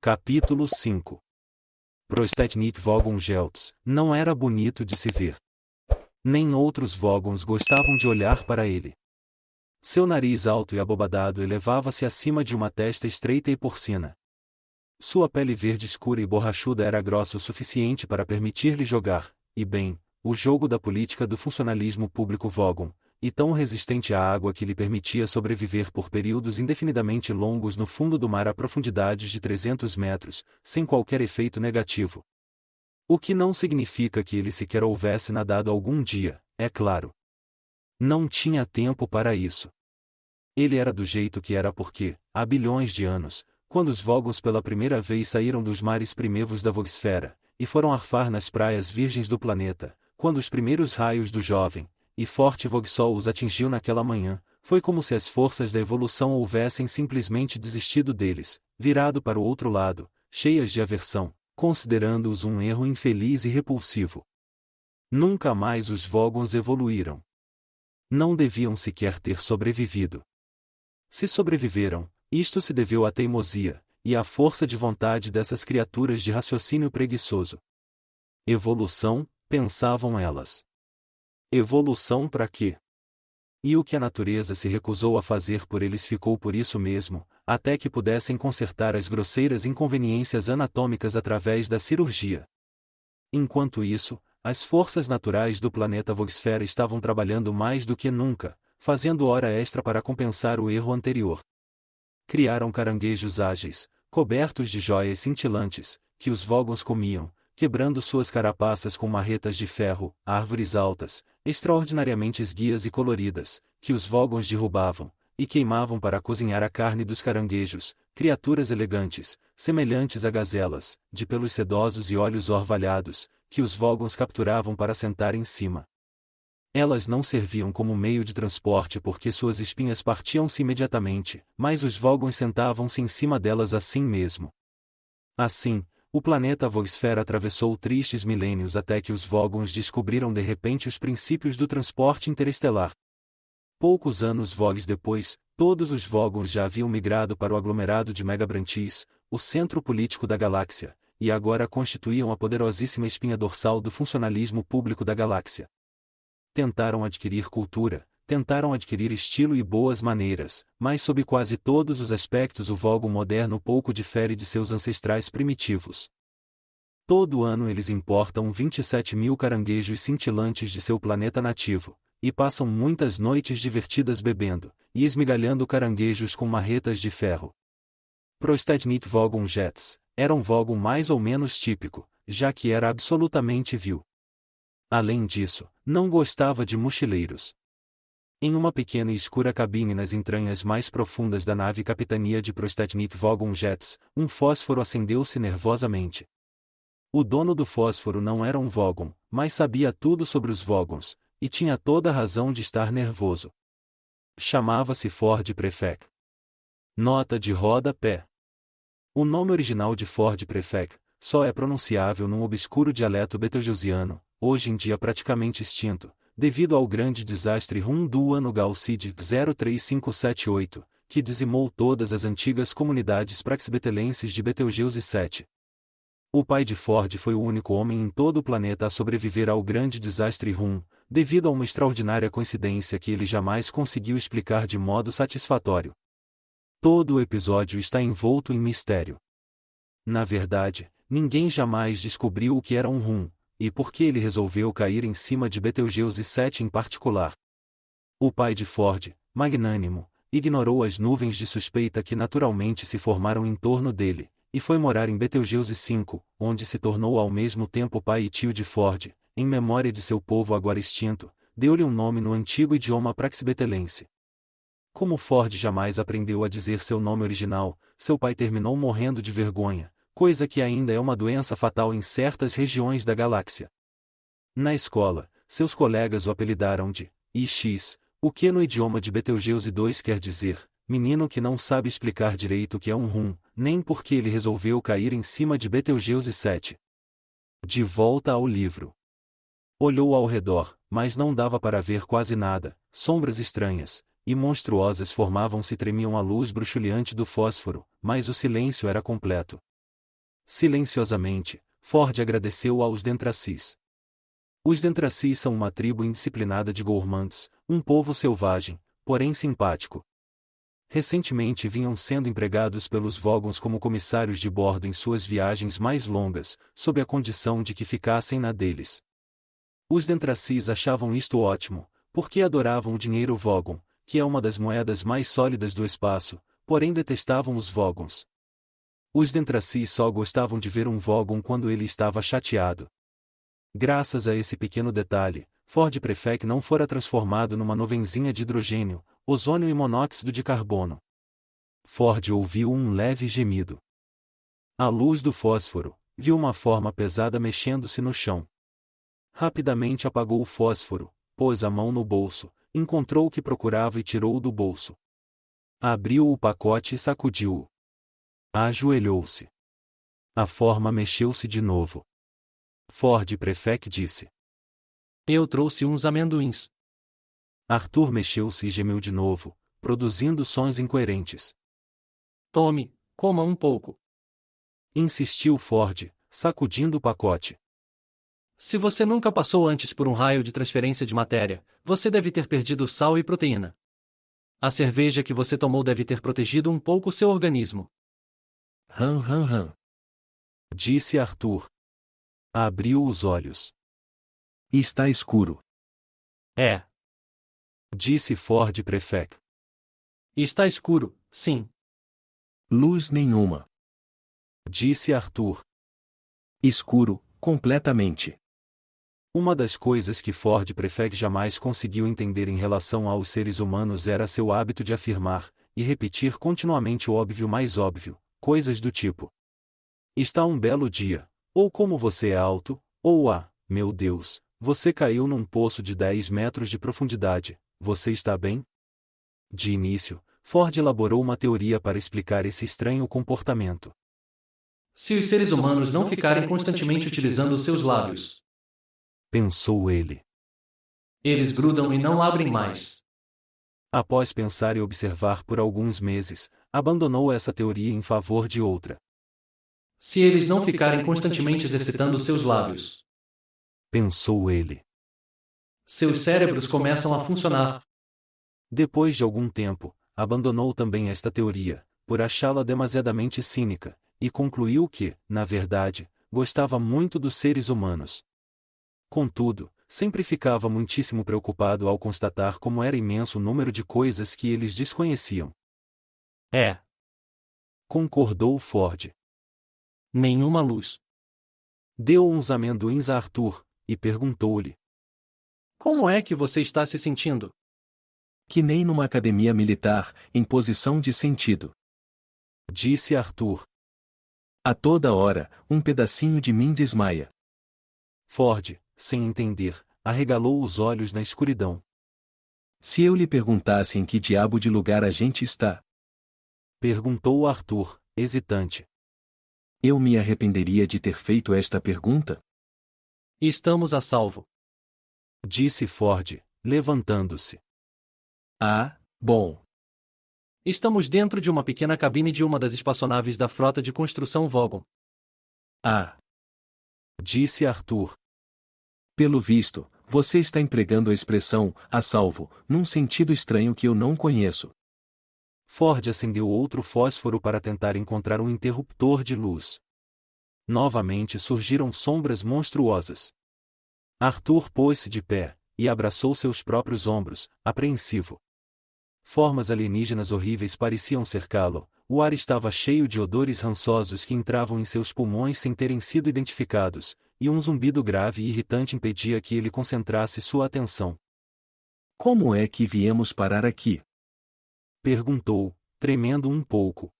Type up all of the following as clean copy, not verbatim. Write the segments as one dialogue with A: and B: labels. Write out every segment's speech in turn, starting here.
A: Capítulo 5. Prostetnik Vogongelts não era bonito de se ver. Nem outros Vogons gostavam de olhar para ele. Seu nariz alto e abobadado elevava-se acima de uma testa estreita e porcina. Sua pele verde escura e borrachuda era grossa o suficiente para permitir-lhe jogar, e bem, o jogo da política do funcionalismo público Vogon, e tão resistente à água que lhe permitia sobreviver por períodos indefinidamente longos no fundo do mar a profundidades de 300 metros, sem qualquer efeito negativo. O que não significa que ele sequer houvesse nadado algum dia, é claro. Não tinha tempo para isso. Ele era do jeito que era porque, há bilhões de anos, quando os Vogons pela primeira vez saíram dos mares primevos da Vogsfera, e foram arfar nas praias virgens do planeta, quando os primeiros raios do jovem e forte Vogsol os atingiu naquela manhã, foi como se as forças da evolução houvessem simplesmente desistido deles, virado para o outro lado, cheias de aversão, considerando-os um erro infeliz e repulsivo. Nunca mais os Vogons evoluíram. Não deviam sequer ter sobrevivido. Se sobreviveram, isto se deveu à teimosia e à força de vontade dessas criaturas de raciocínio preguiçoso. Evolução, pensavam elas. Evolução para quê? E o que a natureza se recusou a fazer por eles ficou por isso mesmo, até que pudessem consertar as grosseiras inconveniências anatômicas através da cirurgia. Enquanto isso, as forças naturais do planeta Vogsfera estavam trabalhando mais do que nunca, fazendo hora extra para compensar o erro anterior. Criaram caranguejos ágeis, cobertos de joias cintilantes, que os Vogons comiam, quebrando suas carapaças com marretas de ferro, árvores altas, extraordinariamente esguias e coloridas, que os Vogons derrubavam, e queimavam para cozinhar a carne dos caranguejos, criaturas elegantes, semelhantes a gazelas, de pelos sedosos e olhos orvalhados, que os Vogons capturavam para sentar em cima. Elas não serviam como meio de transporte porque suas espinhas partiam-se imediatamente, mas os Vogons sentavam-se em cima delas assim mesmo. Assim, o planeta Vogsfera atravessou tristes milênios até que os Vogons descobriram de repente os princípios do transporte interestelar. Poucos anos Vogs depois, todos os Vogons já haviam migrado para o aglomerado de Megabrantis, o centro político da galáxia, e agora constituíam a poderosíssima espinha dorsal do funcionalismo público da galáxia. Tentaram adquirir cultura, tentaram adquirir estilo e boas maneiras, mas sob quase todos os aspectos o Vogon moderno pouco difere de seus ancestrais primitivos. Todo ano eles importam 27.000 caranguejos cintilantes de seu planeta nativo, e passam muitas noites divertidas bebendo, e esmigalhando caranguejos com marretas de ferro. Prostetnik Vogonjets era um Vogon mais ou menos típico, já que era absolutamente vil. Além disso, não gostava de mochileiros. Em uma pequena e escura cabine nas entranhas mais profundas da nave capitania de Prostetnik Vogonjets, um fósforo acendeu-se nervosamente. O dono do fósforo não era um Vogon, mas sabia tudo sobre os Vogons, e tinha toda a razão de estar nervoso. Chamava-se Ford Prefect. Nota de rodapé. O nome original de Ford Prefect só é pronunciável num obscuro dialeto betelgeusiano, hoje em dia praticamente extinto, devido ao grande desastre rum do ano Galcid 03578, que dizimou todas as antigas comunidades praxbetelenses de Betelgeuse 7. O pai de Ford foi o único homem em todo o planeta a sobreviver ao grande desastre rum, devido a uma extraordinária coincidência que ele jamais conseguiu explicar de modo satisfatório. Todo o episódio está envolto em mistério. Na verdade, ninguém jamais descobriu o que era um rum, e por que ele resolveu cair em cima de Betelgeuse 7 em particular. O pai de Ford, magnânimo, ignorou as nuvens de suspeita que naturalmente se formaram em torno dele, e foi morar em Betelgeuse 5, onde se tornou ao mesmo tempo pai e tio de Ford, em memória de seu povo agora extinto, deu-lhe um nome no antigo idioma praxbetelense. Como Ford jamais aprendeu a dizer seu nome original, seu pai terminou morrendo de vergonha, coisa que ainda é uma doença fatal em certas regiões da galáxia. Na escola, seus colegas o apelidaram de IX, o que no idioma de Betelgeuse 2 quer dizer, menino que não sabe explicar direito o que é um rum, nem porque ele resolveu cair em cima de Betelgeuse 7. De volta ao livro. Olhou ao redor, mas não dava para ver quase nada, sombras estranhas e monstruosas formavam-se e tremiam à luz bruxuleante do fósforo, mas o silêncio era completo. Silenciosamente, Ford agradeceu aos Dentracis. Os Dentracis são uma tribo indisciplinada de gourmands, um povo selvagem, porém simpático. Recentemente vinham sendo empregados pelos Vogons como comissários de bordo em suas viagens mais longas, sob a condição de que ficassem na deles. Os Dentracis achavam isto ótimo, porque adoravam o dinheiro Vogon, que é uma das moedas mais sólidas do espaço, porém detestavam os Vogons. Os Dentracis só gostavam de ver um Vogon quando ele estava chateado. Graças a esse pequeno detalhe, Ford Prefect não fora transformado numa nuvenzinha de hidrogênio, ozônio e monóxido de carbono. Ford ouviu um leve gemido. À luz do fósforo, viu uma forma pesada mexendo-se no chão. Rapidamente apagou o fósforo, pôs a mão no bolso, encontrou o que procurava e tirou-o do bolso. Abriu o pacote e sacudiu-o. Ajoelhou-se. A forma mexeu-se de novo. Ford Prefect disse:
B: Eu trouxe uns amendoins.
A: Arthur mexeu-se e gemeu de novo, produzindo sons incoerentes.
B: Tome, coma um pouco.
A: Insistiu Ford, sacudindo o pacote.
B: Se você nunca passou antes por um raio de transferência de matéria, você deve ter perdido sal e proteína. A cerveja que você tomou deve ter protegido um pouco seu organismo.
C: Hã.
A: Disse Arthur. Abriu os olhos.
C: Está escuro.
B: É.
A: Disse Ford Prefect.
B: Está escuro, sim.
C: Luz nenhuma.
A: Disse Arthur.
C: Escuro, completamente.
A: Uma das coisas que Ford Prefect jamais conseguiu entender em relação aos seres humanos era seu hábito de afirmar, e repetir continuamente o óbvio mais óbvio, coisas do tipo: está um belo dia, ou como você é alto, ou meu Deus, você caiu num poço de 10 metros de profundidade, você está bem? De início, Ford elaborou uma teoria para explicar esse estranho comportamento.
B: Se os seres humanos não ficarem constantemente utilizando os seus lábios,
A: Pensou ele.
B: eles grudam e não abrem mais.
A: Após pensar e observar por alguns meses, abandonou essa teoria em favor de outra.
B: Se eles não ficarem constantemente exercitando os seus lábios,
A: Pensou ele.
B: seus cérebros começam a funcionar.
A: Depois de algum tempo, abandonou também esta teoria, por achá-la demasiadamente cínica, e concluiu que, na verdade, gostava muito dos seres humanos. Contudo, sempre ficava muitíssimo preocupado ao constatar como era imenso o número de coisas que eles desconheciam.
B: É.
A: Concordou Ford.
B: Nenhuma luz.
A: Deu uns amendoins a Arthur, e perguntou-lhe:
B: Como é que você está se sentindo?
C: Que nem numa academia militar, em posição de sentido.
A: Disse Arthur.
C: A toda hora, um pedacinho de mim desmaia.
A: Ford, sem entender, arregalou os olhos na escuridão.
C: Se eu lhe perguntasse em que diabo de lugar a gente está,
A: Perguntou Arthur, hesitante.
C: eu me arrependeria de ter feito esta pergunta?
B: Estamos a salvo.
A: Disse Ford, levantando-se.
C: Ah, bom.
B: Estamos dentro de uma pequena cabine de uma das espaçonaves da frota de construção Vogon.
C: Ah,
A: Disse Arthur.
C: pelo visto, você está empregando a expressão "a salvo", num sentido estranho que eu não conheço.
A: Ford acendeu outro fósforo para tentar encontrar um interruptor de luz. Novamente surgiram sombras monstruosas. Arthur pôs-se de pé, e abraçou seus próprios ombros, apreensivo. Formas alienígenas horríveis pareciam cercá-lo, o ar estava cheio de odores rançosos que entravam em seus pulmões sem terem sido identificados, e um zumbido grave e irritante impedia que ele concentrasse sua atenção.
C: Como é que viemos parar aqui?
A: Perguntou, tremendo um pouco.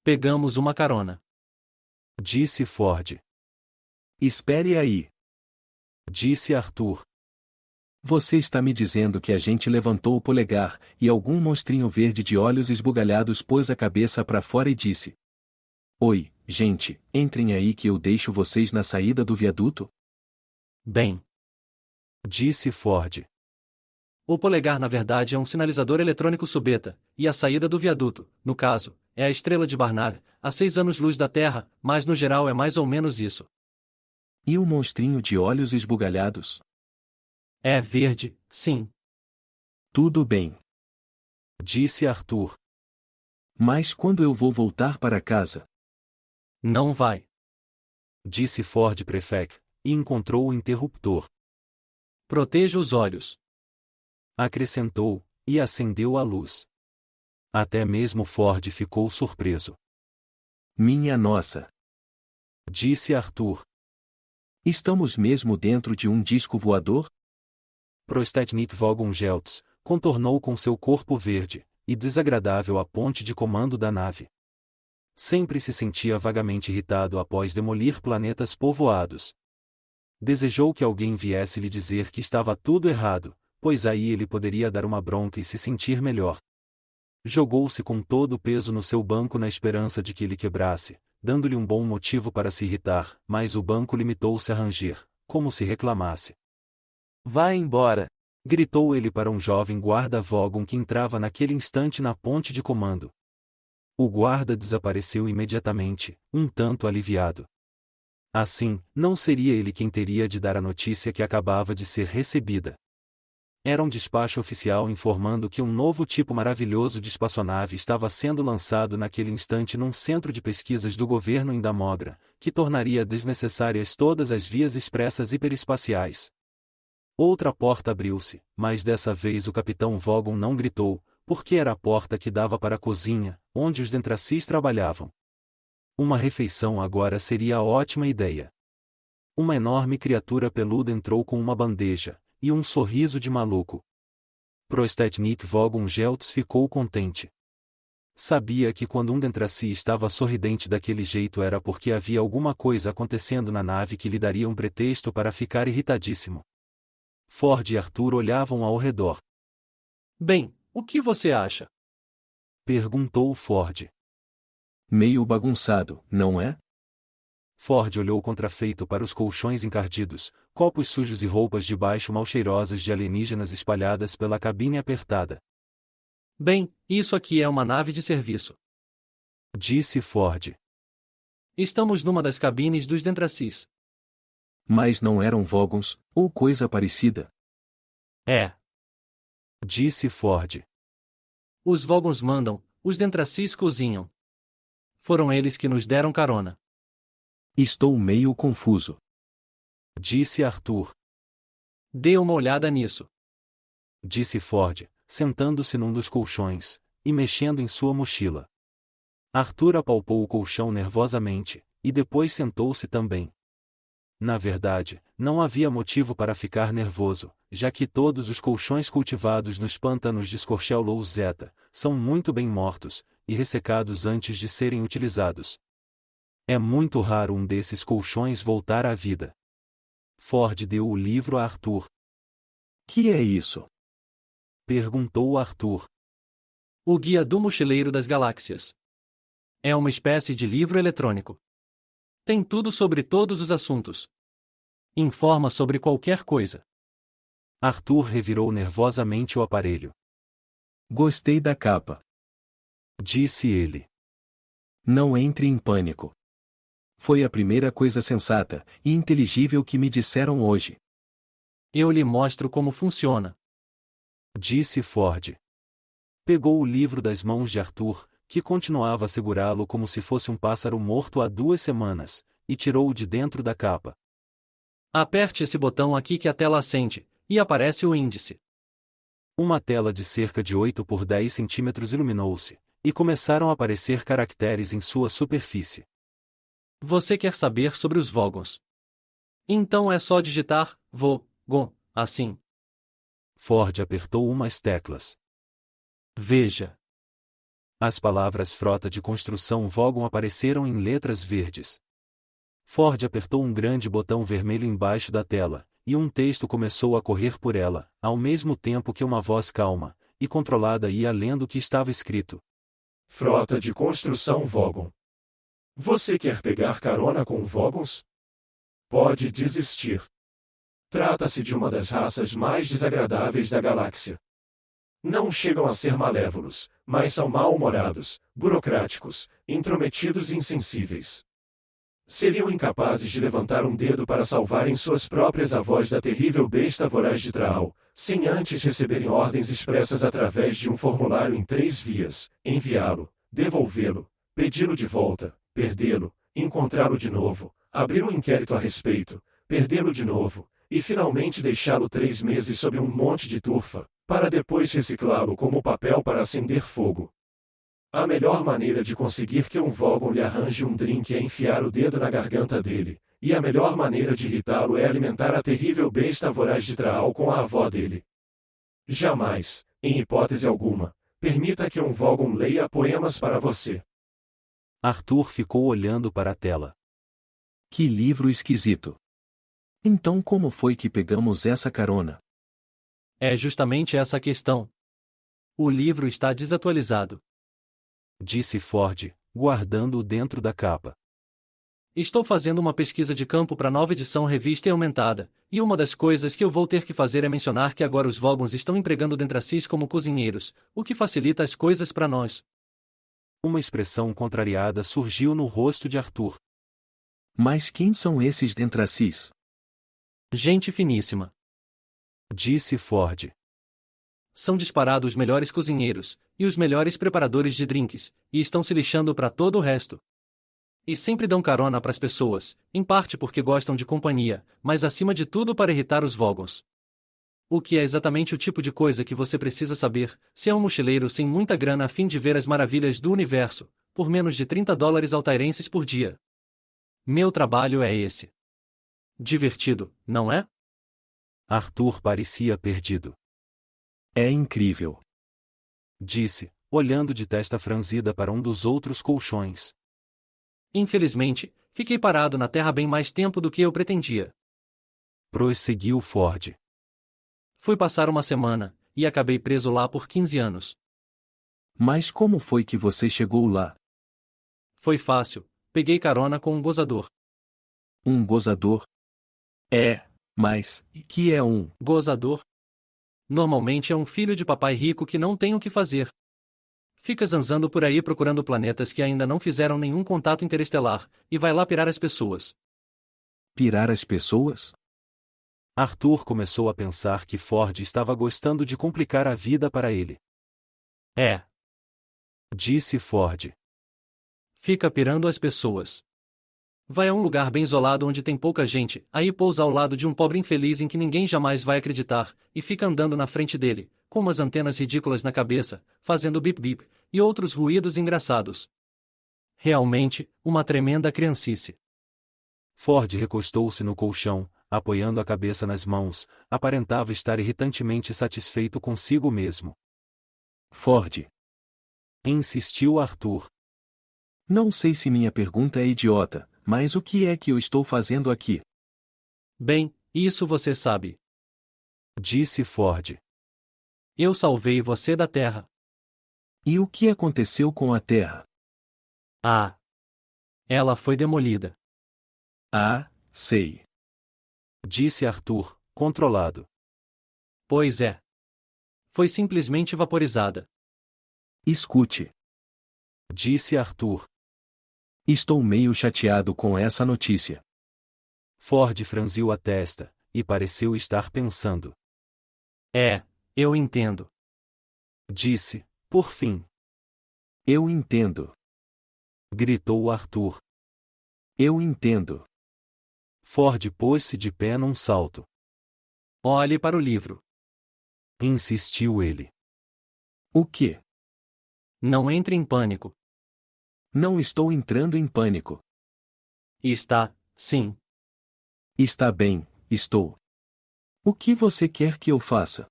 B: Pegamos uma carona.
A: Disse Ford.
C: Espere aí.
A: Disse Arthur.
C: Você está me dizendo que a gente levantou o polegar, e algum monstrinho verde de olhos esbugalhados pôs a cabeça para fora e disse: Oi, gente, entrem aí que eu deixo vocês na saída do viaduto?
B: Bem,
A: Disse Ford.
B: o polegar na verdade é um sinalizador eletrônico subeta, e a saída do viaduto, no caso, é a estrela de Barnard, a 6 anos-luz da Terra, mas no geral é mais ou menos isso.
C: E o monstrinho de olhos esbugalhados?
B: É verde, sim.
C: Tudo bem.
A: Disse Arthur.
C: Mas quando eu vou voltar para casa?
B: Não vai.
A: Disse Ford Prefect, e encontrou o interruptor.
B: Proteja os olhos.
A: Acrescentou, e acendeu a luz. Até mesmo Ford ficou surpreso.
C: Minha nossa!
A: Disse Arthur.
C: Estamos mesmo dentro de um disco voador?
A: Prostetnik Vogongeltz contornou com seu corpo verde e desagradável a ponte de comando da nave. Sempre se sentia vagamente irritado após demolir planetas povoados. Desejou que alguém viesse lhe dizer que estava tudo errado, pois aí ele poderia dar uma bronca e se sentir melhor. Jogou-se com todo o peso no seu banco na esperança de que ele quebrasse, dando-lhe um bom motivo para se irritar, mas o banco limitou-se a ranger, como se reclamasse. Vá embora! Gritou ele para um jovem guarda-Vogon que entrava naquele instante na ponte de comando. O guarda desapareceu imediatamente, um tanto aliviado. Assim, não seria ele quem teria de dar a notícia que acabava de ser recebida. Era um despacho oficial informando que um novo tipo maravilhoso de espaçonave estava sendo lançado naquele instante num centro de pesquisas do governo em Damogra, que tornaria desnecessárias todas as vias expressas hiperespaciais. Outra porta abriu-se, mas dessa vez o capitão Vogon não gritou, porque era a porta que dava para a cozinha, onde os Dentracis trabalhavam. Uma refeição agora seria a ótima ideia. Uma enorme criatura peluda entrou com uma bandeja, e um sorriso de maluco. Prostetnik Vogongeltz ficou contente. Sabia que quando um Dentraci estava sorridente daquele jeito era porque havia alguma coisa acontecendo na nave que lhe daria um pretexto para ficar irritadíssimo. Ford e Arthur olhavam ao redor.
B: Bem, o que você acha?
A: Perguntou Ford.
C: Meio bagunçado, não é?
A: Ford olhou contrafeito para os colchões encardidos, copos sujos e roupas de baixo mal cheirosas de alienígenas espalhadas pela cabine apertada.
B: Bem, isso aqui é uma nave de serviço.
A: Disse Ford.
B: Estamos numa das cabines dos Dentracis.
C: Mas não eram Vogons, ou coisa parecida.
B: É.
A: Disse Ford.
B: Os Vogons mandam, os Dentracis cozinham. Foram eles que nos deram carona.
C: Estou meio confuso.
A: Disse Arthur.
B: Dê uma olhada nisso.
A: Disse Ford, sentando-se num dos colchões, e mexendo em sua mochila. Arthur apalpou o colchão nervosamente, e depois sentou-se também. Na verdade, não havia motivo para ficar nervoso, já que todos os colchões cultivados nos pântanos de Scorchellow Zeta são muito bem mortos, e ressecados antes de serem utilizados. É muito raro um desses colchões voltar à vida. Ford deu o livro a Arthur.
C: Que é isso?
A: Perguntou Arthur.
B: O Guia do Mochileiro das Galáxias. É uma espécie de livro eletrônico. Tem tudo sobre todos os assuntos. Informa sobre qualquer coisa.
A: Arthur revirou nervosamente o aparelho.
C: Gostei da capa.
A: Disse ele.
C: Não entre em pânico. Foi a primeira coisa sensata e inteligível que me disseram hoje.
B: Eu lhe mostro como funciona.
A: Disse Ford. Pegou o livro das mãos de Arthur, que continuava a segurá-lo como se fosse um pássaro morto há 2 semanas, e tirou-o de dentro da capa.
B: Aperte esse botão aqui que a tela acende, e aparece o índice.
A: Uma tela de cerca de 8 por 10 centímetros iluminou-se, e começaram a aparecer caracteres em sua superfície.
B: Você quer saber sobre os Vogons? Então é só digitar Vogon, assim.
A: Ford apertou umas teclas.
B: Veja.
A: As palavras frota de construção Vogon apareceram em letras verdes. Ford apertou um grande botão vermelho embaixo da tela, e um texto começou a correr por ela, ao mesmo tempo que uma voz calma e controlada ia lendo o que estava escrito.
D: Frota de construção Vogon. Você quer pegar carona com Vogons? Pode desistir. Trata-se de uma das raças mais desagradáveis da galáxia. Não chegam a ser malévolos, mas são mal-humorados, burocráticos, intrometidos e insensíveis. Seriam incapazes de levantar um dedo para salvarem suas próprias avós da terrível besta voraz de Traal, sem antes receberem ordens expressas através de um formulário em 3 vias: enviá-lo, devolvê-lo, pedi-lo de volta, perdê-lo, encontrá-lo de novo, abrir um inquérito a respeito, perdê-lo de novo, e finalmente deixá-lo 3 meses sob um monte de turfa, para depois reciclá-lo como papel para acender fogo. A melhor maneira de conseguir que um Vogon lhe arranje um drink é enfiar o dedo na garganta dele, e a melhor maneira de irritá-lo é alimentar a terrível besta voraz de Traal com a avó dele. Jamais, em hipótese alguma, permita que um Vogon leia poemas para você.
A: Arthur ficou olhando para a tela.
C: Que livro esquisito. Então como foi que pegamos essa carona?
B: É justamente essa a questão. O livro está desatualizado.
A: Disse Ford, guardando-o dentro da capa.
B: Estou fazendo uma pesquisa de campo para a nova edição revista e aumentada, e uma das coisas que eu vou ter que fazer é mencionar que agora os Vogons estão empregando Dentracis como cozinheiros, o que facilita as coisas para nós.
A: Uma expressão contrariada surgiu no rosto de Arthur.
C: Mas quem são esses Dentracis?
B: Gente finíssima.
A: Disse Ford.
B: São disparados os melhores cozinheiros, e os melhores preparadores de drinks, e estão se lixando para todo o resto. E sempre dão carona para as pessoas, em parte porque gostam de companhia, mas acima de tudo para irritar os Vogons. O que é exatamente o tipo de coisa que você precisa saber, se é um mochileiro sem muita grana a fim de ver as maravilhas do universo, por menos de $30 altairenses por dia. Meu trabalho é esse. Divertido, não é?
A: Arthur parecia perdido.
C: É incrível.
A: Disse, olhando de testa franzida para um dos outros colchões.
B: Infelizmente, fiquei parado na terra bem mais tempo do que eu pretendia.
A: Prosseguiu Ford.
B: Fui passar uma semana, e acabei preso lá por 15 anos.
C: Mas como foi que você chegou lá?
B: Foi fácil, peguei carona com um gozador.
C: Um gozador? Mas, e que é um
B: Gozador? Normalmente é um filho de papai rico que não tem o que fazer. Fica zanzando por aí procurando planetas que ainda não fizeram nenhum contato interestelar, e vai lá pirar as pessoas.
C: pirar as pessoas?
A: Arthur começou a pensar que Ford estava gostando de complicar a vida para ele.
B: É.
A: Disse Ford.
B: Fica pirando as pessoas. Vai a um lugar bem isolado onde tem pouca gente, aí pousa ao lado de um pobre infeliz em que ninguém jamais vai acreditar, e fica andando na frente dele, com umas antenas ridículas na cabeça, fazendo bip-bip, e outros ruídos engraçados. Realmente, uma tremenda criancice.
A: Ford recostou-se no colchão, apoiando a cabeça nas mãos, aparentava estar irritantemente satisfeito consigo mesmo.
C: Ford.
A: Insistiu Arthur.
C: Não sei se minha pergunta é idiota, mas o que é que eu estou fazendo aqui?
B: Bem, isso você sabe.
A: Disse Ford.
B: Eu salvei você da Terra.
C: E o que aconteceu com a Terra?
B: Ah! Ela foi demolida.
C: Ah, sei.
A: Disse Arthur, controlado.
B: Pois é. Foi simplesmente vaporizada.
C: Escute.
A: Disse Arthur.
C: Estou meio chateado com essa notícia.
A: Ford franziu a testa, e pareceu estar pensando.
B: É, eu entendo.
A: Disse, por fim.
C: Eu entendo.
A: Gritou Arthur.
C: Eu entendo.
A: Ford pôs-se de pé num salto.
B: Olhe para o livro.
A: Insistiu ele.
C: O quê?
B: Não entre em pânico.
C: Não estou entrando em pânico.
B: Está, sim.
C: Está bem, estou. O que você quer que eu faça?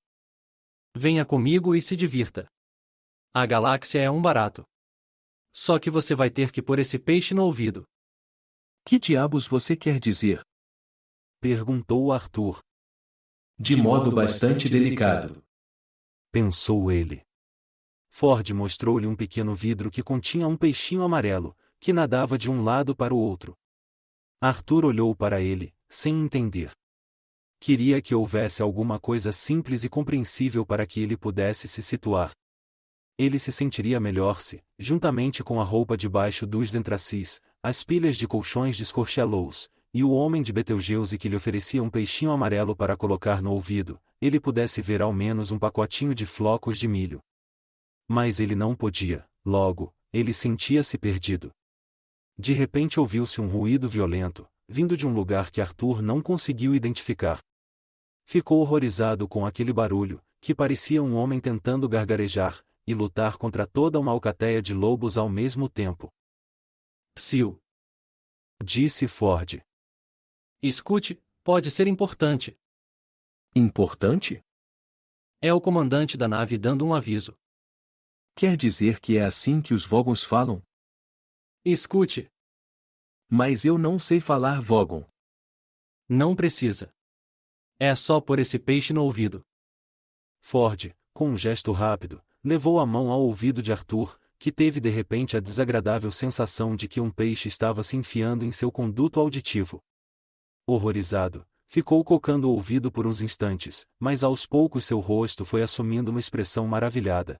B: Venha comigo e se divirta. A galáxia é um barato. Só que você vai ter que pôr esse peixe no ouvido.
C: Que diabos você quer dizer?
A: Perguntou Arthur.
C: De modo bastante delicado.
A: Pensou ele. Ford mostrou-lhe um pequeno vidro que continha um peixinho amarelo, que nadava de um lado para o outro. Arthur olhou para ele, sem entender. Queria que houvesse alguma coisa simples e compreensível para que ele pudesse se situar. Ele se sentiria melhor se, juntamente com a roupa debaixo dos dentracis, as pilhas de colchões de Scorchellows, e o homem de Betelgeuse que lhe oferecia um peixinho amarelo para colocar no ouvido, ele pudesse ver ao menos um pacotinho de flocos de milho. Mas ele não podia, logo, ele sentia-se perdido. De repente ouviu-se um ruído violento, vindo de um lugar que Arthur não conseguiu identificar. Ficou horrorizado com aquele barulho, que parecia um homem tentando gargarejar, e lutar contra toda uma alcateia de lobos ao mesmo tempo.
B: Psiu.
A: Disse Ford.
B: Escute, pode ser importante.
C: Importante?
B: É o comandante da nave dando um aviso.
C: Quer dizer que é assim que os Vogons falam?
B: Escute.
C: Mas eu não sei falar Vogon.
B: Não precisa. É só pôr esse peixe no ouvido.
A: Ford, com um gesto rápido, levou a mão ao ouvido de Arthur, que teve de repente a desagradável sensação de que um peixe estava se enfiando em seu conduto auditivo. Horrorizado, ficou cocando o ouvido por uns instantes, mas aos poucos seu rosto foi assumindo uma expressão maravilhada.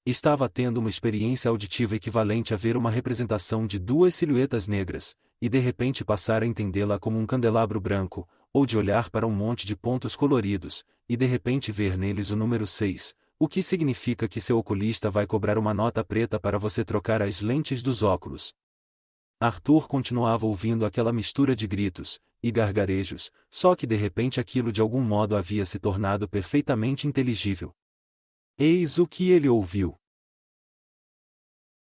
A: Estava tendo uma experiência auditiva equivalente a ver uma representação de duas silhuetas negras, e de repente passar a entendê-la como um candelabro branco, ou de olhar para um monte de pontos coloridos, e de repente ver neles o número 6, o que significa que seu oculista vai cobrar uma nota preta para você trocar as lentes dos óculos. Arthur continuava ouvindo aquela mistura de gritos e gargarejos, só que de repente aquilo de algum modo havia se tornado perfeitamente inteligível. Eis o que ele ouviu.